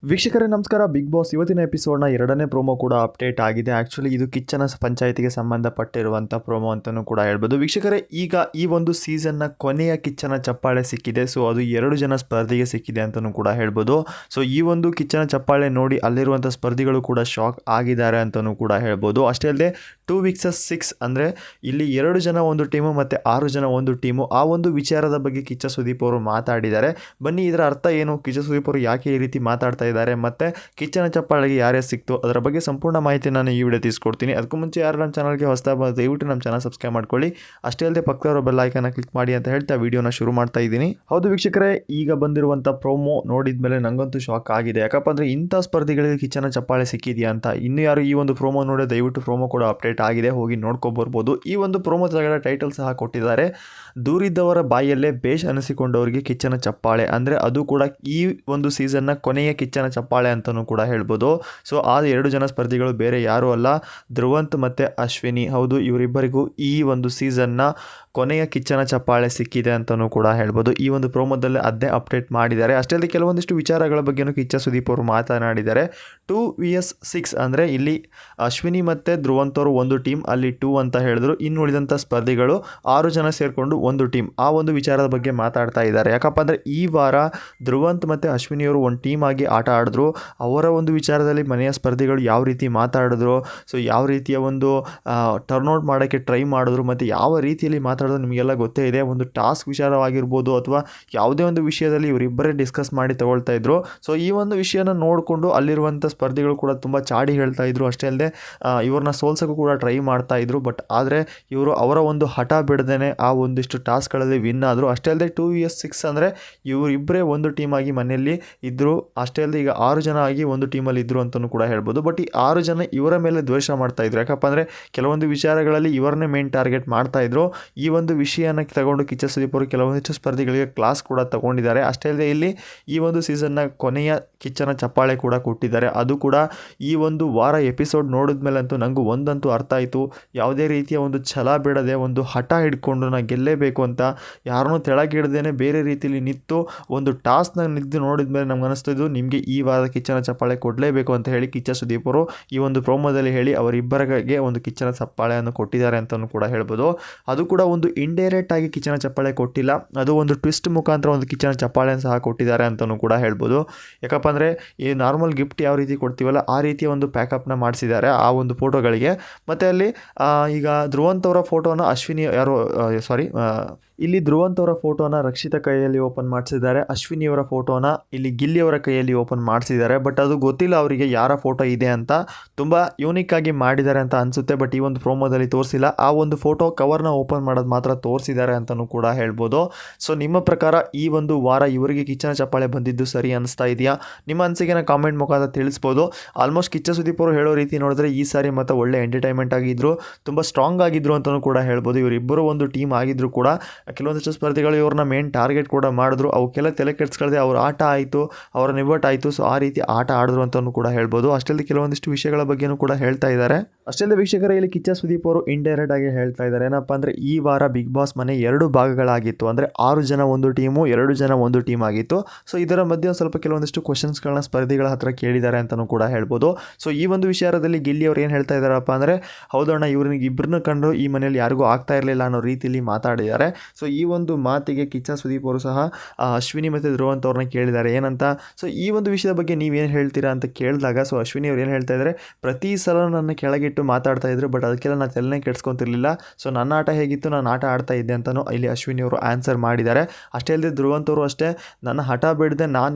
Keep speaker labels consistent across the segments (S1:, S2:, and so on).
S1: ವೀಕ್ಷಕರೇ ನಮಸ್ಕಾರ. Big boss ಇವತ್ತಿನ ಎಪಿಸೋಡ್ನ ಎರಡನೇ ಪ್ರೋಮೋ ಕೂಡ ಅಪ್ಡೇಟ್ ಆಗಿದೆ. ಆ್ಯಕ್ಚುಲಿ ಇದು ಕಿಚ್ಚನ ಪಂಚಾಯಿತಿಗೆ ಸಂಬಂಧಪಟ್ಟಿರುವಂಥ ಪ್ರೋಮೋ ಅಂತಲೂ ಕೂಡ ಹೇಳ್ಬೋದು. ವೀಕ್ಷಕರೇ, ಈಗ ಈ ಒಂದು ಸೀಸನ್ನ ಕೊನೆಯ ಕಿಚ್ಚನ ಚಪ್ಪಾಳೆ ಸಿಕ್ಕಿದೆ. ಸೊ ಅದು 2 ಜನ ಸ್ಪರ್ಧಿಗೆ ಸಿಕ್ಕಿದೆ ಅಂತಲೂ ಕೂಡ ಹೇಳ್ಬೋದು. ಸೊ ಈ ಒಂದು ಕಿಚ್ಚನ ಚಪ್ಪಾಳೆ ನೋಡಿ ಅಲ್ಲಿರುವಂಥ ಸ್ಪರ್ಧಿಗಳು ಕೂಡ ಶಾಕ್ ಆಗಿದ್ದಾರೆ ಅಂತಲೂ ಕೂಡ ಹೇಳ್ಬೋದು. ಅಷ್ಟೇ ಅಲ್ಲದೆ 2 vs 6 ಅಂದರೆ ಇಲ್ಲಿ 2 ಜನ ಒಂದು ಟೀಮು ಮತ್ತು 6 ಜನ ಒಂದು ಟೀಮು, ಆ ಒಂದು ವಿಚಾರದ ಬಗ್ಗೆ ಕಿಚ್ಚ ಸುದೀಪ್ ಅವರು ಮಾತಾಡಿದ್ದಾರೆ. ಬನ್ನಿ, ಇದರ ಅರ್ಥ ಏನು, ಕಿಚ್ಚ ಸುದೀಪ್ ಅವರು ಯಾಕೆ ಈ ರೀತಿ ಮಾತಾಡ್ತಾ ಇದ್ದಾರೆ ಮತ್ತು ಕಿಚ್ಚನ ಚಪ್ಪಾಳೆಗೆ ಯಾರೇ ಸಿಕ್ತು ಅದರ ಬಗ್ಗೆ ಸಂಪೂರ್ಣ ಮಾಹಿತಿ ನಾನು ಈ ವಿಡಿಯೋ ತಿಳಿಸ್ಕೊಡ್ತೀನಿ. ಅದಕ್ಕೂ ಮುಂಚೆ ಯಾರು ನಮ್ಮ ಚಾನಲ್ಗೆ ಹೊಸದಾಗಿ ದಯವಿಟ್ಟು ನಮ್ಮ ಚಾನಲ್ ಸಬ್ಸ್ಕ್ರೈಬ್ ಮಾಡ್ಕೊಳ್ಳಿ. ಅಷ್ಟೇ ಅಲ್ಲದೆ ಪಕ್ಕದವರ ಬೆಲ್ ಐಕಾನ್ ಕ್ಲಿಕ್ ಮಾಡಿ ಅಂತ ಹೇಳ್ತಾ ವಿಡಿಯೋನ ಶುರು ಮಾಡ್ತಾ ಇದ್ದೀನಿ. ಹೌದು ವೀಕ್ಷಕರೇ, ಈಗ ಬಂದಿರುವಂಥ ಪ್ರೋಮೋ ನೋಡಿದ ಮೇಲೆ ನನಗಂತೂ ಶಾಕ್ ಆಗಿದೆ. ಯಾಕಪ್ಪ ಅಂದರೆ ಇಂಥ ಸ್ಪರ್ಧಿಗಳಿಗೆ ಕಿಚ್ಚನ ಚಪ್ಪಾಳೆ ಸಿಕ್ಕಿದೆಯಾ ಅಂತ ಇನ್ನು ಯಾರು ಈ ಒಂದು ಪ್ರೋಮೋ ನೋಡಿ ದಯವಿಟ್ಟು ಪ್ರೋಮೋ ಕೂಡ ಅಪ್ಡೇಟ್ ಆಗಿದೆ, ಹೋಗಿ ನೋಡ್ಕೊಬರ್ಬೋದು. ಈ ಒಂದು ಪ್ರೋಮೋ ತೆಗೆದ ಟೈಟಲ್ ಸಹ ಕೊಟ್ಟಿದ್ದಾರೆ, ದೂರಿದ್ದವರ ಬಾಯಲ್ಲೇ ಬೇಷ್ ಅನಿಸಿಕೊಂಡವರಿಗೆ ಕಿಚ್ಚನ ಚಪ್ಪಾಳೆ. ಅಂದರೆ ಅದು ಕೂಡ ಈ ಒಂದು ಸೀಸನ್ನ ಕೊನೆಯ ಕಿಚ್ಚನ ಚಪ್ಪಾಳೆ ಅಂತಲೂ ಕೂಡ ಹೇಳ್ಬೋದು. ಸೊ ಆ 2 ಜನ ಸ್ಪರ್ಧಿಗಳು ಬೇರೆ ಯಾರೂ ಅಲ್ಲ, ಧ್ರುವಂತ್ ಮತ್ತು ಅಶ್ವಿನಿ. ಹೌದು, ಇವರಿಬ್ಬರಿಗೂ ಈ ಒಂದು ಸೀಸನ್ನ ಕೊನೆಯ ಕಿಚ್ಚನ ಚಪ್ಪಾಳೆ ಸಿಕ್ಕಿದೆ ಅಂತಲೂ ಕೂಡ ಹೇಳ್ಬೋದು. ಈ ಒಂದು ಪ್ರೋಮೋದಲ್ಲಿ ಅದೇ ಅಪ್ಡೇಟ್ ಮಾಡಿದ್ದಾರೆ. ಅಷ್ಟೇ ಅಲ್ಲದೆ ಕೆಲವೊಂದಿಷ್ಟು ವಿಚಾರಗಳ ಬಗ್ಗೆಯೂ ಕಿಚ್ಚ ಸುದೀಪ್ ಅವರು ಮಾತನಾಡಿದ್ದಾರೆ. 2 vs 6 ಅಂದರೆ ಇಲ್ಲಿ ಅಶ್ವಿನಿ ಮತ್ತು ಧ್ರುವಂತ್ ಅವರು ಒಂದು ಟೀಮ್, ಅಲ್ಲಿ 2 ಅಂತ ಹೇಳಿದ್ರು. ಇನ್ನು ಉಳಿದಂಥ ಸ್ಪರ್ಧಿಗಳು 6 ಜನ ಸೇರಿಕೊಂಡು ಒಂದು ಟೀಮ್, ಆ ಒಂದು ವಿಚಾರದ ಬಗ್ಗೆ ಮಾತಾಡ್ತಾ ಇದ್ದಾರೆ. ಯಾಕಪ್ಪ ಅಂದರೆ ಈ ವಾರ ಧ್ರುವಂತ್ ಮತ್ತು ಅಶ್ವಿನಿಯವರು ಒಂದು ಟೀಮ್ ಆಗಿ ಆಟ ಆಡಿದ್ರು. ಅವರ ಒಂದು ವಿಚಾರದಲ್ಲಿ ಮನೆಯ ಸ್ಪರ್ಧಿಗಳು ಯಾವ ರೀತಿ ಮಾತಾಡಿದ್ರು, ಸೊ ಯಾವ ರೀತಿಯ ಒಂದು ಟರ್ನ್ಔಟ್ ಮಾಡೋಕ್ಕೆ ಟ್ರೈ ಮಾಡಿದ್ರು ಮತ್ತು ಯಾವ ರೀತಿಯಲ್ಲಿ ಮಾತಾಡೋದು ನಿಮಗೆಲ್ಲ ಗೊತ್ತೇ ಇದೆ. ಒಂದು ಟಾಸ್ಕ್ ವಿಚಾರವಾಗಿರ್ಬೋದು ಅಥವಾ ಯಾವುದೇ ಒಂದು ವಿಷಯದಲ್ಲಿ ಇವರಿಬ್ಬರೇ ಡಿಸ್ಕಸ್ ಮಾಡಿ ತಗೊಳ್ತಾ ಇದ್ರು. ಸೊ ಈ ಒಂದು ವಿಷಯನ ನೋಡಿಕೊಂಡು ಅಲ್ಲಿರುವಂಥ ಸ್ಪರ್ಧಿಗಳು ಕೂಡ ತುಂಬ ಚಾಡಿ ಹೇಳ್ತಾ ಇದ್ರು. ಅಷ್ಟೇ ಅಲ್ಲದೆ ಇವ್ರನ್ನ ಸೋಲ್ಸೋಕ್ಕೂ ಕೂಡ ಟ್ರೈ ಮಾಡ್ತಾ ಇದ್ರು. ಬಟ್ ಆದರೆ ಇವರು ಅವರ ಒಂದು ಹಠ ಬಿಡದೇನೆ ಆ ಒಂದಿಷ್ಟು ಟಾಸ್ಕ್ಗಳಲ್ಲಿ ವಿನ್ ಆದರು. ಅಷ್ಟೇ ಅಲ್ಲದೆ 2 vs 6 ಅಂದರೆ ಇವರಿಬ್ಬರೇ ಒಂದು ಟೀಮ್ ಆಗಿ ಮನೆಯಲ್ಲಿ ಇದ್ದರು. ಅಷ್ಟೇ ಅಲ್ಲದೆ ಈಗ 6 ಜನ ಆಗಿ ಒಂದು ಟೀಮಲ್ಲಿ ಇದ್ದರು ಅಂತಲೂ ಕೂಡ ಹೇಳ್ಬೋದು. ಬಟ್ ಈ 6 ಜನ ಇವರ ಮೇಲೆ ದ್ವೇಷ ಮಾಡ್ತಾ ಇದ್ರು. ಯಾಕಪ್ಪ ಅಂದರೆ ಕೆಲವೊಂದು ವಿಚಾರಗಳಲ್ಲಿ ಇವರನ್ನೇ ಮೇನ್ ಟಾರ್ಗೆಟ್ ಮಾಡ್ತಾ ಇದ್ರು. ಈ ಒಂದು ವಿಷಯನ ತಗೊಂಡು ಕಿಚ್ಚ ಸುದೀಪ್ ಅವರು ಕೆಲವೊಂದಿಷ್ಟು ಸ್ಪರ್ಧಿಗಳಿಗೆ ಕ್ಲಾಸ್ ಕೂಡ ತಗೊಂಡಿದ್ದಾರೆ. ಅಷ್ಟೇ ಅಲ್ಲದೆ ಇಲ್ಲಿ ಈ ಒಂದು ಸೀಸನ್ನ ಕೊನೆಯ ಕಿಚ್ಚನ ಚಪ್ಪಾಳೆ ಕೂಡ ಕೊಟ್ಟಿದ್ದಾರೆ. ಅದು ಕೂಡ ಈ ಒಂದು ವಾರ ಎಪಿಸೋಡ್ ನೋಡಿದ ಮೇಲೆ ಅಂತೂ ನನಗೂ ಒಂದಂತೂ ಅರ್ಥ ಆಯಿತು, ಯಾವುದೇ ರೀತಿಯ ಒಂದು ಛಲ ಬಿಡದೆ ಒಂದು ಹಠ ಹಿಡ್ಕೊಂಡು ನಾನು ಗೆಲ್ಲೇಬೇಕು ಅಂತ ಯಾರನ್ನೂ ತೆಳಗಿಡ್ದೇನೆ ಬೇರೆ ರೀತಿಯಲ್ಲಿ ನಿಂತು ಒಂದು ಟಾಸ್ಕ್ನ ನಿಂತು ನೋಡಿದ ಮೇಲೆ ನಮ್ಗೆ ಅನಿಸ್ತಿದ್ದು ನಿಮಗೆ ಈ ವಾರದ ಕಿಚ್ಚನ ಚಪ್ಪಾಳೆ ಕೊಡಲೇಬೇಕು ಅಂತ ಹೇಳಿ ಕಿಚ್ಚ ಸುದೀಪ್ ಅವರು ಈ ಒಂದು ಪ್ರೋಮೋದಲ್ಲಿ ಹೇಳಿ ಅವರಿಬ್ಬರಿಗೆ ಒಂದು ಕಿಚ್ಚನ ಚಪ್ಪಾಳೆಯನ್ನು ಕೊಟ್ಟಿದ್ದಾರೆ ಅಂತಲೂ ಕೂಡ ಹೇಳ್ಬೋದು. ಅದು ಕೂಡ ಒಂದು ಇಂಡೈರೆಕ್ಟ್ ಆಗಿ ಕಿಚ್ಚನ ಚಪ್ಪಾಳೆ ಕೊಟ್ಟಿಲ್ಲ, ಅದು ಒಂದು ಟ್ವಿಸ್ಟ್ ಮುಖಾಂತರ ಒಂದು ಕಿಚ್ಚನ ಚಪ್ಪಾಳೆಯನ್ನು ಸಹ ಕೊಟ್ಟಿದ್ದಾರೆ ಅಂತಲೂ ಕೂಡ ಹೇಳ್ಬೋದು. ಯಾಕಪ್ಪ ಅಂದರೆ ಈ ನಾರ್ಮಲ್ ಗಿಫ್ಟ್ ಯಾವ ರೀತಿ ಕೊಡ್ತೀವಲ್ಲ ಆ ರೀತಿಯ ಒಂದು ಪ್ಯಾಕಪ್ನ ಮಾಡಿಸಿದ್ದಾರೆ ಆ ಒಂದು ಫೋಟೋಗಳಿಗೆ. ಮತ್ತು ಅಲ್ಲಿ ಈಗ ಧ್ರುವಂತ್ ಅವರ ಫೋಟೋನ ಅಶ್ವಿನಿ ಇಲ್ಲಿ ಧ್ರುವಂತ್ ಅವರ ಫೋಟೋನ ರಕ್ಷಿತ ಕೈಯಲ್ಲಿ ಓಪನ್ ಮಾಡಿಸಿದ್ದಾರೆ, ಅಶ್ವಿನಿಯವರ ಫೋಟೋನ ಇಲ್ಲಿ ಗಿಲ್ಲಿಯವರ ಕೈಯಲ್ಲಿ ಓಪನ್ ಮಾಡಿಸಿದ್ದಾರೆ. ಬಟ್ ಅದು ಗೊತ್ತಿಲ್ಲ ಅವರಿಗೆ ಯಾರ ಫೋಟೋ ಇದೆ ಅಂತ, ತುಂಬ ಯೂನಿಕ್ ಆಗಿ ಮಾಡಿದ್ದಾರೆ ಅಂತ ಅನಿಸುತ್ತೆ. ಬಟ್ ಈ ಒಂದು ಪ್ರೋಮೋದಲ್ಲಿ ತೋರಿಸಿಲ್ಲ, ಆ ಒಂದು ಫೋಟೋ ಕವರ್ನ ಓಪನ್ ಮಾಡೋದು ಮಾತ್ರ ತೋರಿಸಿದ್ದಾರೆ ಅಂತಲೂ ಕೂಡ ಹೇಳ್ಬೋದು. ಸೊ ನಿಮ್ಮ ಪ್ರಕಾರ ಈ ಒಂದು ವಾರ ಇವರಿಗೆ ಕಿಚ್ಚನ ಚಪ್ಪಾಳೆ ಬಂದಿದ್ದು ಸರಿ ಅನಿಸ್ತಾ ಇದೆಯಾ? ನಿಮ್ಮ ಅನಿಸಿಕೆನ ಕಾಮೆಂಟ್ ಮುಖಾಂತರ ತಿಳಿಸ್ಬೋದು. ಆಲ್ಮೋಸ್ಟ್ ಕಿಚ್ಚ ಸುದೀಪ್ ಅವರು ಹೇಳೋ ರೀತಿ ನೋಡಿದ್ರೆ ಈ ಸಾರಿ ಮತ್ತು ಒಳ್ಳೆ ಎಂಟರ್ಟೈನ್ಮೆಂಟ್ ಆಗಿದ್ರು, ತುಂಬ ಸ್ಟ್ರಾಂಗ್ ಆಗಿದ್ರು ಅಂತಲೂ ಕೂಡ ಹೇಳ್ಬೋದು. ಇವರಿಬ್ಬರು ಒಂದು ಟೀಮ್ ಆಗಿದ್ರು ಕೂಡ ಕೆಲವೊಂದಿಷ್ಟು ಸ್ಪರ್ಧಿಗಳು ಇವ್ರನ್ನ ಮೇನ್ ಟಾರ್ಗೆಟ್ ಕೂಡ ಮಾಡಿದ್ರು. ಅವಕ್ಕೆಲ್ಲ ತಲೆ ಕೆಡಿಸ್ಕೊಳ್ಳದೆ ಅವ್ರ ಆಟ ಆಯಿತು, ಅವರ ನಿವಟ್ ಆಯಿತು. ಸೊ ಆ ರೀತಿ ಆಟ ಆಡಿದ್ರು ಅಂತಲೂ ಕೂಡ ಹೇಳ್ಬೋದು. ಅಷ್ಟೇ ಕೆಲವೊಂದಿಷ್ಟು ವಿಷಯಗಳ ಬಗ್ಗೆನೂ ಕೂಡ ಹೇಳ್ತಾ ಇದ್ದಾರೆ. ಅಷ್ಟೇ ವೀಕ್ಷಕರೇ, ಇಲ್ಲಿ ಕಿಚ್ಚ ಸುದೀಪ್ ಅವರು ಇಂಡೈರೆಕ್ಟ್ ಆಗಿ ಹೇಳ್ತಾ ಇದ್ದಾರೆ ಏನಪ್ಪ ಅಂದರೆ ಈ ವಾರ ಬಿಗ್ ಬಾಸ್ ಮನೆ 2 ಭಾಗಗಳಾಗಿತ್ತು. ಅಂದರೆ 6 ಜನ ಒಂದು ಟೀಮು, 2 ಜನ ಒಂದು ಟೀಮ್ ಆಗಿತ್ತು. ಸೊ ಇದರ ಮಧ್ಯೆ ಸ್ವಲ್ಪ ಕೆಲವೊಂದಿಷ್ಟು ಕ್ವಶನ್ಸ್ಗಳನ್ನ ಸ್ಪರ್ಧಿಗಳ ಹತ್ರ ಕೇಳಿದ್ದಾರೆ ಅಂತಲೂ ಕೂಡ ಹೇಳ್ಬೋದು. ಸೊ ಈ ಒಂದು ವಿಚಾರದಲ್ಲಿ ಗಿಲ್ಲಿ ಅವ್ರು ಏನು ಹೇಳ್ತಾ ಇದ್ದಾರಪ್ಪ ಅಂದರೆ ಹೌದಣ್ಣ, ಇವ್ರಿಗೆ ಇಬ್ಬರನ್ನ ಕಂಡು ಈ ಮನೆಯಲ್ಲಿ ಯಾರಿಗೂ ಆಗ್ತಾ ಇರಲಿಲ್ಲ ಅನ್ನೋ ರೀತಿಯಲ್ಲಿ ಮಾತಾಡಿದ್ದಾರೆ. ಸೊ ಈ ಒಂದು ಮಾತಿಗೆ ಕಿಚ್ಚ ಸುದೀಪ್ ಅವರು ಸಹ ಅಶ್ವಿನಿ ಮತ್ತು ಧ್ರುವಂತ್ ಅವ್ರನ್ನ ಕೇಳಿದ್ದಾರೆ ಏನಂತ. ಸೊ ಈ ಒಂದು ವಿಷಯದ ಬಗ್ಗೆ ನೀವೇನು ಹೇಳ್ತೀರಾ ಅಂತ ಕೇಳಿದಾಗ ಸೊ ಅಶ್ವಿನಿ ಅವ್ರು ಏನು ಹೇಳ್ತಾ ಇದ್ದಾರೆ, ಪ್ರತಿ ಸಲ ನನ್ನ ಕೆಳಗಿಟ್ಟು ಮಾತಾಡ್ತಾ ಇದ್ರು, ಬಟ್ ಅದಕ್ಕೆಲ್ಲ ನಾನು ತಲೆನೇ ಕೆಡ್ಸ್ಕೊತಿರ್ಲಿಲ್ಲ. ಸೊ ನನ್ನ ಆಟ ಹೇಗಿತ್ತು, ನಾನು ಆಟ ಆಡ್ತಾ ಇದ್ದೆ ಅಂತಲೂ ಇಲ್ಲಿ ಅಶ್ವಿನಿ ಅವರು ಆನ್ಸರ್ ಮಾಡಿದ್ದಾರೆ. ಅಷ್ಟೇ ಅಲ್ಲದೆ ಧ್ರುವಂತ್ ಅವರು ಅಷ್ಟೇ, ನನ್ನ ಹಠ ಬಿಡದೆ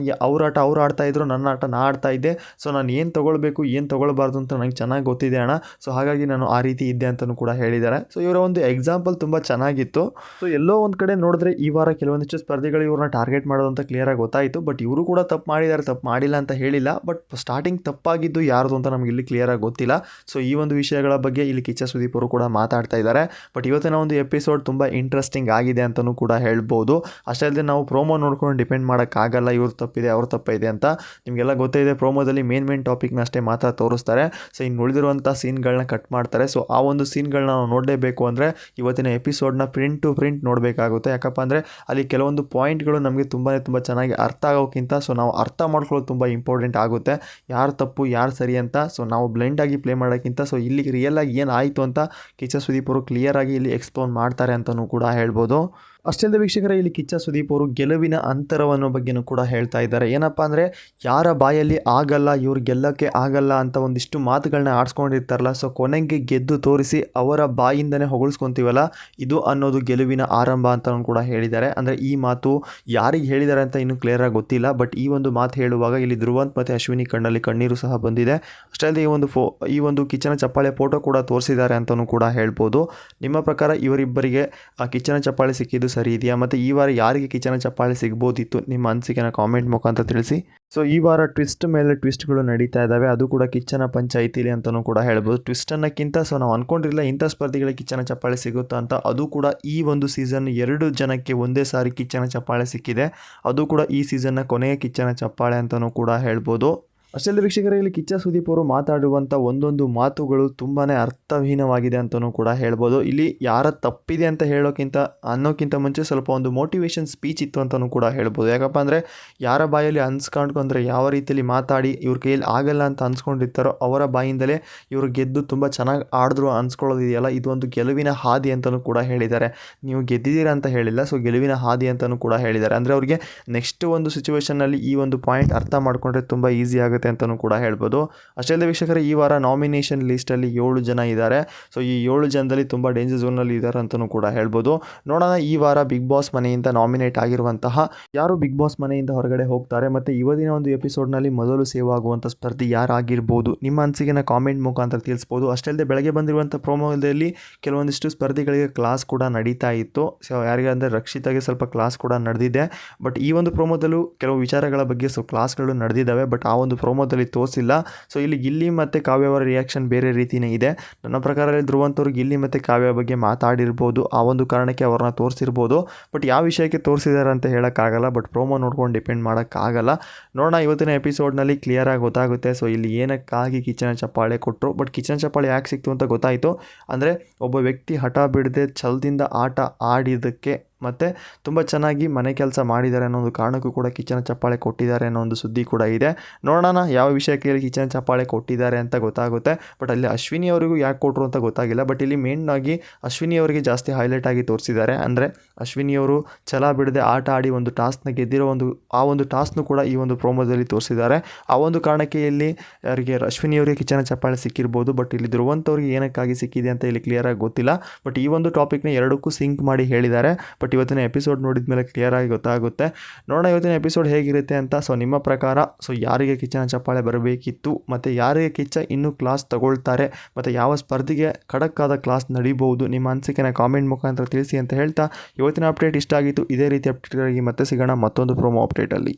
S1: ಅವ್ರ ಆಟ ಅವ್ರು ಆಡ್ತಾ ಇದ್ರು, ನನ್ನ ಆಟ ನಾ ಆಡ್ತಾ ಇದ್ದೆ. ಸೊ ನಾನು ಏನು ತೊಗೊಳ್ಬೇಕು ಏನು ತೊಗೊಳ್ಬಾರ್ದು ಅಂತ ನನಗೆ ಚೆನ್ನಾಗಿ ಗೊತ್ತಿದೆ ಅಣ್ಣ. ಸೊ ಹಾಗಾಗಿ ನಾನು ಆ ರೀತಿ ಇದ್ದೆ ಅಂತಲೂ ಕೂಡ ಹೇಳಿದ್ದಾರೆ. ಸೊ ಇವರ ಒಂದು ಎಕ್ಸಾಂಪಲ್ ತುಂಬ ಚೆನ್ನಾಗಿತ್ತು. ಸೊ ಎಲ್ಲೋ ಒಂದು ಕಡೆ ನೋಡಿದ್ರೆ ಈ ವಾರ ಕೆಲವೊಂದಿಷ್ಟು ಸ್ಪರ್ಧಿಗಳು ಇವ್ರನ್ನ ಟಾರ್ಗೆಟ್ ಮಾಡೋದು ಅಂತ ಕ್ಲಿಯರಾಗಿ ಗೊತ್ತಾಯಿತು. ಬಟ್ ಇವರು ಕೂಡ ತಪ್ಪು ಮಾಡಿದ್ದಾರೆ, ತಪ್ಪು ಮಾಡಿಲ್ಲ ಅಂತ ಹೇಳಿಲ್ಲ. ಬಟ್ ಸ್ಟಾರ್ಟಿಂಗ್ ತಪ್ಪಾಗಿದ್ದು ಯಾರ್ದು ಅಂತ ನಮಗೆ ಇಲ್ಲಿ ಕ್ಲಿಯರಾಗಿ ಗೊತ್ತಿಲ್ಲ. ಸೊ ಈ ಒಂದು ವಿಷಯಗಳ ಬಗ್ಗೆ ಇಲ್ಲಿ ಕಿಚ್ಚ ಸುದೀಪ್ ಅವರು ಕೂಡ ಮಾತಾಡ್ತಾ ಇದ್ದಾರೆ. ಬಟ್ ಇವತ್ತಿನ ಒಂದು ಎಪಿಸೋಡ್ ತುಂಬ ಇಂಟ್ರೆಸ್ಟಿಂಗ್ ಆಗಿದೆ ಅಂತಲೂ ಕೂಡ ಹೇಳ್ಬೋದು. ಅಷ್ಟೇ ಅಲ್ಲದೆ ನಾವು ಪ್ರೋಮೋ ನೋಡ್ಕೊಂಡು ಡಿಪೆಂಡ್ ಮಾಡೋಕ್ಕಾಗಲ್ಲ ಇವ್ರ ತಪ್ಪಿದೆ ಅವ್ರ ತಪ್ಪಿದೆ ಅಂತ. ನಿಮಗೆಲ್ಲ ಗೊತ್ತಿದೆ ಪ್ರೋಮೋದಲ್ಲಿ ಮೇನ್ ಟಾಪಿಕ್ನ ಅಷ್ಟೇ ಮಾತ್ರ ತೋರಿಸ್ತಾರೆ. ಸೊ ಇನ್ನು ಉಳಿದಿರುವಂಥ ಸೀನ್ಗಳನ್ನ ಕಟ್ ಮಾಡ್ತಾರೆ. ಸೊ ಆ ಒಂದು ಸೀನ್ಗಳನ್ನ ನಾವು ನೋಡಲೇಬೇಕು ಅಂದರೆ ಇವತ್ತಿನ ಎಪಿಸೋಡ್ನ ಪ್ರಿಂಟ್ ಟು ಪ್ರಿಂಟ್ ನೋಡಬೇಕು. ಮಾಡಬೇಕಾಗುತ್ತೆ. ಯಾಕಪ್ಪ ಅಂದರೆ ಅಲ್ಲಿ ಕೆಲವೊಂದು ಪಾಯಿಂಟ್ಗಳು ನಮಗೆ ತುಂಬ ಚೆನ್ನಾಗಿ ಅರ್ಥ ಆಗೋಕ್ಕಿಂತ ಸೊ ನಾವು ಅರ್ಥ ಮಾಡ್ಕೊಳ್ಳೋದು ತುಂಬ ಇಂಪಾರ್ಟೆಂಟ್ ಆಗುತ್ತೆ. ಯಾರು ತಪ್ಪು ಯಾರು ಸರಿ ಅಂತ ಸೊ ನಾವು ಬ್ಲೈಂಡಾಗಿ ಪ್ಲೇ ಮಾಡೋಕ್ಕಿಂತ ಸೊ ಇಲ್ಲಿ ರಿಯಲಾಗಿ ಏನಾಯಿತು ಅಂತ ಕಿಚ್ಚ ಸುದೀಪ್ ಅವರು ಕ್ಲಿಯರಾಗಿ ಇಲ್ಲಿ ಎಕ್ಸ್ಪ್ಲೋನ್ ಮಾಡ್ತಾರೆ ಅಂತಲೂ ಕೂಡ ಹೇಳ್ಬೋದು. ಅಷ್ಟೇ ಅಲ್ಲದೆ ವೀಕ್ಷಕರೇ, ಇಲ್ಲಿ ಕಿಚ್ಚ ಸುದೀಪ್ ಅವರು ಗೆಲುವಿನ ಅಂತರವನ್ನು ಬಗ್ಗೆನೂ ಕೂಡ ಹೇಳ್ತಾ ಇದ್ದಾರೆ. ಏನಪ್ಪ ಅಂದರೆ ಯಾರ ಬಾಯಲ್ಲಿ ಆಗಲ್ಲ ಇವ್ರು ಗೆಲ್ಲಕ್ಕೆ ಆಗಲ್ಲ ಅಂತ ಒಂದಿಷ್ಟು ಮಾತುಗಳನ್ನ ಆಡಿಸ್ಕೊಂಡಿರ್ತಾರಲ್ಲ, ಸೊ ಕೊನೆಗೆ ಗೆದ್ದು ತೋರಿಸಿ ಅವರ ಬಾಯಿಂದನೇ ಹೊಗಳ್ಸ್ಕೊತೀವಲ್ಲ, ಇದು ಅನ್ನೋದು ಗೆಲುವಿನ ಆರಂಭ ಅಂತಲೂ ಕೂಡ ಹೇಳಿದ್ದಾರೆ. ಅಂದರೆ ಈ ಮಾತು ಯಾರಿಗೆ ಹೇಳಿದ್ದಾರೆ ಅಂತ ಇನ್ನೂ ಕ್ಲಿಯರಾಗಿ ಗೊತ್ತಿಲ್ಲ, ಬಟ್ ಈ ಒಂದು ಮಾತು ಹೇಳುವಾಗ ಇಲ್ಲಿ ಧ್ರುವಂತ್ ಮತ್ತು ಅಶ್ವಿನಿ ಕಣ್ಣಲ್ಲಿ ಕಣ್ಣೀರು ಸಹ ಬಂದಿದೆ. ಅಷ್ಟೇ ಅಲ್ಲದೆ ಈ ಒಂದು ಕಿಚ್ಚನ ಚಪ್ಪಾಳೆ ಫೋಟೋ ಕೂಡ ತೋರಿಸಿದ್ದಾರೆ ಅಂತಲೂ ಕೂಡ ಹೇಳ್ಬೋದು. ನಿಮ್ಮ ಪ್ರಕಾರ ಇವರಿಬ್ಬರಿಗೆ ಆ ಕಿಚ್ಚನ ಚಪ್ಪಾಳೆ ಸಿಕ್ಕಿದ್ದು ಸರಿ ಇದೆಯಾ? ಮತ್ತು ಈ ವಾರ ಯಾರಿಗೆ ಕಿಚ್ಚನ ಚಪ್ಪಾಳೆ ಸಿಗ್ಬೋದಿತ್ತು? ನಿಮ್ಮ ಅನಿಸಿಕೆನ ಕಾಮೆಂಟ್ ಮುಖಾಂತರ ತಿಳಿಸಿ. ಸೊ ಈ ವಾರ ಟ್ವಿಸ್ಟ್ ಮೇಲೆ ಟ್ವಿಸ್ಟ್ಗಳು ನಡೀತಾ ಇದ್ದಾವೆ, ಅದು ಕೂಡ ಕಿಚ್ಚನ ಪಂಚಾಯಿತಿಲಿ ಅಂತಲೂ ಕೂಡ ಹೇಳ್ಬೋದು. ಟ್ವಿಸ್ಟ್ ಅನ್ನೋಕ್ಕಿಂತ ಸೊ ನಾವು ಅಂದ್ಕೊಂಡಿರಲಿಲ್ಲ ಇಂಥ ಸ್ಪರ್ಧಿಗಳಿಗೆ ಕಿಚ್ಚನ ಚಪ್ಪಾಳೆ ಸಿಗುತ್ತಾ ಅಂತ. ಅದು ಕೂಡ ಈ ಒಂದು ಸೀಸನ್ 2 ಜನಕ್ಕೆ ಒಂದೇ ಸಾರಿ ಕಿಚ್ಚನ ಚಪ್ಪಾಳೆ ಸಿಕ್ಕಿದೆ. ಅದು ಕೂಡ ಈ ಸೀಸನ್ನ ಕೊನೆಯ ಕಿಚ್ಚನ ಚಪ್ಪಾಳೆ ಅಂತಲೂ ಕೂಡ ಹೇಳ್ಬೋದು. ಅಷ್ಟೇ ವೀಕ್ಷಕರೇ, ಇಲ್ಲಿ ಕಿಚ್ಚ ಸುದೀಪ್ ಅವರು ಮಾತಾಡುವಂಥ ಒಂದೊಂದು ಮಾತುಗಳು ತುಂಬಾ ಅರ್ಥಹೀನವಾಗಿದೆ ಅಂತಲೂ ಕೂಡ ಹೇಳ್ಬೋದು. ಇಲ್ಲಿ ಯಾರ ತಪ್ಪಿದೆ ಅಂತ ಅನ್ನೋಕ್ಕಿಂತ ಮುಂಚೆ ಸ್ವಲ್ಪ ಒಂದು ಮೋಟಿವೇಶನ್ ಸ್ಪೀಚ್ ಇತ್ತು ಅಂತಲೂ ಕೂಡ ಹೇಳ್ಬೋದು. ಯಾಕಪ್ಪ ಅಂದರೆ ಯಾರ ಬಾಯಲ್ಲಿ ಅನ್ಸ್ಕೊಂಡ್ಕೊಂಡ್ರೆ ಯಾವ ರೀತಿಯಲ್ಲಿ ಮಾತಾಡಿ ಇವ್ರ ಕೈಯಲ್ಲಿ ಆಗಲ್ಲ ಅಂತ ಅನ್ಸ್ಕೊಂಡಿರ್ತಾರೋ ಅವರ ಬಾಯಿಂದಲೇ ಇವರು ಗೆದ್ದು ತುಂಬ ಚೆನ್ನಾಗಿ ಆಡಿದ್ರು ಅನ್ಸ್ಕೊಳ್ಳೋದಿದೆಯಲ್ಲ, ಇದು ಒಂದು ಗೆಲುವಿನ ಹಾದಿ ಅಂತಲೂ ಕೂಡ ಹೇಳಿದ್ದಾರೆ. ನೀವು ಗೆದ್ದಿದ್ದೀರಾ ಅಂತ ಹೇಳಿಲ್ಲ, ಸೊ ಗೆಲುವಿನ ಹಾದಿ ಅಂತಲೂ ಕೂಡ ಹೇಳಿದ್ದಾರೆ. ಅಂದರೆ ಅವರಿಗೆ ನೆಕ್ಸ್ಟ್ ಒಂದು ಸಿಚುವೇಷನ್ನಲ್ಲಿ ಈ ಒಂದು ಪಾಯಿಂಟ್ ಅರ್ಥ ಮಾಡಿಕೊಂಡ್ರೆ ತುಂಬ ಈಸಿ ಆಗುತ್ತೆ ಅಂತಲೂ ಕೂಡ ಹೇಳ್ಬೋದು. ಅಷ್ಟೇ ಅಲ್ಲದೆ ವೀಕ್ಷಕರೇ, ಈ ವಾರ ನಾಮಿನೇಷನ್ ಲಿಸ್ಟಲ್ಲಿ 7 ಜನ ಇದ್ದಾರೆ. ಸೊ ಈ 7 ಜನದಲ್ಲಿ ತುಂಬ ಡೇಂಜರ್ ಝೋನಲ್ಲಿ ಇದ್ದಾರೆ ಅಂತಲೂ ಕೂಡ ಹೇಳ್ಬೋದು. ನೋಡೋಣ ಈ ವಾರ ಬಿಗ್ ಬಾಸ್ ಮನೆಯಿಂದ ನಾಮಿನೇಟ್ ಆಗಿರುವಂತಹ ಯಾರು ಬಿಗ್ ಬಾಸ್ ಮನೆಯಿಂದ ಹೊರಗಡೆ ಹೋಗ್ತಾರೆ, ಮತ್ತು ಇವತ್ತಿನ ಒಂದು ಎಪಿಸೋಡ್ನಲ್ಲಿ ಮೊದಲು ಸೇವ್ ಆಗುವಂಥ ಸ್ಪರ್ಧಿ ಯಾರಾಗಿರ್ಬೋದು? ನಿಮ್ಮ ಅನಿಸಿಕೆನ ಕಾಮೆಂಟ್ ಮುಖಾಂತರ ತಿಳಿಸ್ಬೋದು. ಅಷ್ಟೇ ಅಲ್ಲದೆ ಬೆಳಗ್ಗೆ ಬಂದಿರುವಂಥ ಪ್ರೋಮೋದಲ್ಲಿ ಕೆಲವೊಂದಿಷ್ಟು ಸ್ಪರ್ಧಿಗಳಿಗೆ ಕ್ಲಾಸ್ ಕೂಡ ನಡೀತಾ ಇತ್ತು. ಸೊ ಯಾರಿಗೆ ಅಂದರೆ ರಕ್ಷಿತಾಗೆ ಸ್ವಲ್ಪ ಕ್ಲಾಸ್ ಕೂಡ ನಡೆದಿದೆ. ಬಟ್ ಈ ಒಂದು ಪ್ರೋಮೋದಲ್ಲೂ ಕೆಲವು ವಿಚಾರಗಳ ಬಗ್ಗೆ ಕ್ಲಾಸ್ಗಳು ನಡೆದಿದ್ದಾವೆ, ಬಟ್ ಆ ಒಂದು ಪ್ರೋಮೋದಲ್ಲಿ ತೋರಿಸಿಲ್ಲ. ಸೊ ಇಲ್ಲಿ ಗಿಲ್ಲಿ ಮತ್ತು ಕಾವ್ಯ ಅವರ ರಿಯಾಕ್ಷನ್ ಬೇರೆ ರೀತಿಯೇ ಇದೆ. ನನ್ನ ಪ್ರಕಾರ ಧ್ರುವಂತ್ ಅವರು ಗಿಲ್ಲಿ ಮತ್ತು ಕಾವ್ಯ ಬಗ್ಗೆ ಮಾತಾಡಿರ್ಬೋದು, ಆ ಒಂದು ಕಾರಣಕ್ಕೆ ಅವ್ರನ್ನ ತೋರಿಸಿರ್ಬೋದು. ಬಟ್ ಯಾವ ವಿಷಯಕ್ಕೆ ತೋರಿಸಿದ್ದಾರೆ ಅಂತ ಹೇಳೋಕ್ಕಾಗಲ್ಲ, ಬಟ್ ಪ್ರೋಮೋ ನೋಡ್ಕೊಂಡು ಡಿಪೆಂಡ್ ಮಾಡೋಕ್ಕಾಗಲ್ಲ. ನೋಡೋಣ ಇವತ್ತಿನ ಎಪಿಸೋಡ್ನಲ್ಲಿ ಕ್ಲಿಯರಾಗಿ ಗೊತ್ತಾಗುತ್ತೆ. ಸೊ ಇಲ್ಲಿ ಏನಕ್ಕಾಗಿ ಕಿಚ್ಚನ ಚಪ್ಪಾಳೆ ಕೊಟ್ಟರು, ಬಟ್ ಕಿಚ್ಚನ ಚಪ್ಪಾಳೆ ಯಾಕೆ ಸಿಕ್ತು ಅಂತ ಗೊತ್ತಾಯಿತು. ಅಂದರೆ ಒಬ್ಬ ವ್ಯಕ್ತಿ ಹಠ ಬಿಡದೆ ಛಲದಿಂದ ಆಟ ಆಡಿದ್ದಕ್ಕೆ ಮತ್ತು ತುಂಬ ಚೆನ್ನಾಗಿ ಮನೆ ಕೆಲಸ ಮಾಡಿದ್ದಾರೆ ಅನ್ನೋ ಒಂದು ಕಾರಣಕ್ಕೂ ಕೂಡ ಕಿಚ್ಚನ ಚಪ್ಪಾಳೆ ಕೊಟ್ಟಿದ್ದಾರೆ ಅನ್ನೋ ಒಂದು ಸುದ್ದಿ ಕೂಡ ಇದೆ. ನೋಡೋಣ ಯಾವ ವಿಷಯಕ್ಕೆ ಕಿಚ್ಚನ ಚಪ್ಪಾಳೆ ಕೊಟ್ಟಿದ್ದಾರೆ ಅಂತ ಗೊತ್ತಾಗುತ್ತೆ. ಬಟ್ ಅಲ್ಲಿ ಅಶ್ವಿನಿ ಅವರಿಗೂ ಯಾಕೆ ಕೊಟ್ಟರು ಅಂತ ಗೊತ್ತಾಗಿಲ್ಲ. ಬಟ್ ಇಲ್ಲಿ ಮೇನ್ ಆಗಿ ಅಶ್ವಿನಿ ಅವರಿಗೆ ಜಾಸ್ತಿ ಹೈಲೈಟ್ ಆಗಿ ತೋರಿಸಿದ್ದಾರೆ. ಅಂದರೆ ಅಶ್ವಿನಿ ಅವರು ಛಲ ಬಿಡದೆ ಆಟ ಆಡಿ ಒಂದು ಟಾಸ್ಕ್ನ ಗೆದ್ದಿರೋ ಆ ಒಂದು ಟಾಸ್ಕ್ನು ಕೂಡ ಈ ಒಂದು ಪ್ರೋಮೋದಲ್ಲಿ ತೋರಿಸಿದ್ದಾರೆ. ಆ ಒಂದು ಕಾರಣಕ್ಕೆ ಇಲ್ಲಿ ಅವರಿಗೆ ಅಶ್ವಿನಿ ಅವರಿಗೆ ಕಿಚ್ಚನ ಚಪ್ಪಾಳೆ ಸಿಕ್ಕಿರ್ಬೋದು. ಬಟ್ ಇಲ್ಲಿ ಧ್ರುವಂತ್ ಅವರಿಗೆ ಏನಕ್ಕಾಗಿ ಸಿಕ್ಕಿದೆ ಅಂತ ಇಲ್ಲಿ ಕ್ಲಿಯರಾಗಿ ಗೊತ್ತಿಲ್ಲ. ಬಟ್ ಈ ಒಂದು ಟಾಪಿಕ್ನ ಎರಡಕ್ಕೂ ಸಿಂಕ್ ಮಾಡಿ ಹೇಳಿದ್ದಾರೆ. ಬಟ್ ಇವತ್ತಿನ ಎಪಿಸೋಡ್ ನೋಡಿದ ಮೇಲೆ ಕ್ಲಿಯರಾಗಿ ಗೊತ್ತಾಗುತ್ತೆ. ನೋಡೋಣ ಇವತ್ತಿನ ಎಪಿಸೋಡ್ ಹೇಗಿರುತ್ತೆ ಅಂತ. ಸೊ ನಿಮ್ಮ ಪ್ರಕಾರ ಯಾರಿಗೆ ಕಿಚ್ಚನ ಚಪ್ಪಾಳೆ ಬರಬೇಕಿತ್ತು, ಮತ್ತು ಯಾರಿಗೆ ಕಿಚ್ಚ ಇನ್ನೂ ಕ್ಲಾಸ್ ತಗೊಳ್ತಾರೆ, ಮತ್ತು ಯಾವ ಸ್ಪರ್ಧಿಗೆ ಖಡಕ್ಕಾದ ಕ್ಲಾಸ್ ನಡೀಬಹುದು? ನಿಮ್ಮ ಅನಿಸಿಕೆನ ಕಾಮೆಂಟ್ ಮುಖಾಂತರ ತಿಳಿಸಿ ಅಂತ ಹೇಳ್ತಾ ಇವತ್ತಿನ ಅಪ್ಡೇಟ್ ಇಷ್ಟ ಆಗಿತ್ತು. ಇದೇ ರೀತಿ ಅಪ್ಡೇಟ್ಗಾಗಿ ಮತ್ತೆ ಸಿಗೋಣ ಮತ್ತೊಂದು ಪ್ರೋಮೋ ಅಪ್ಡೇಟಲ್ಲಿ.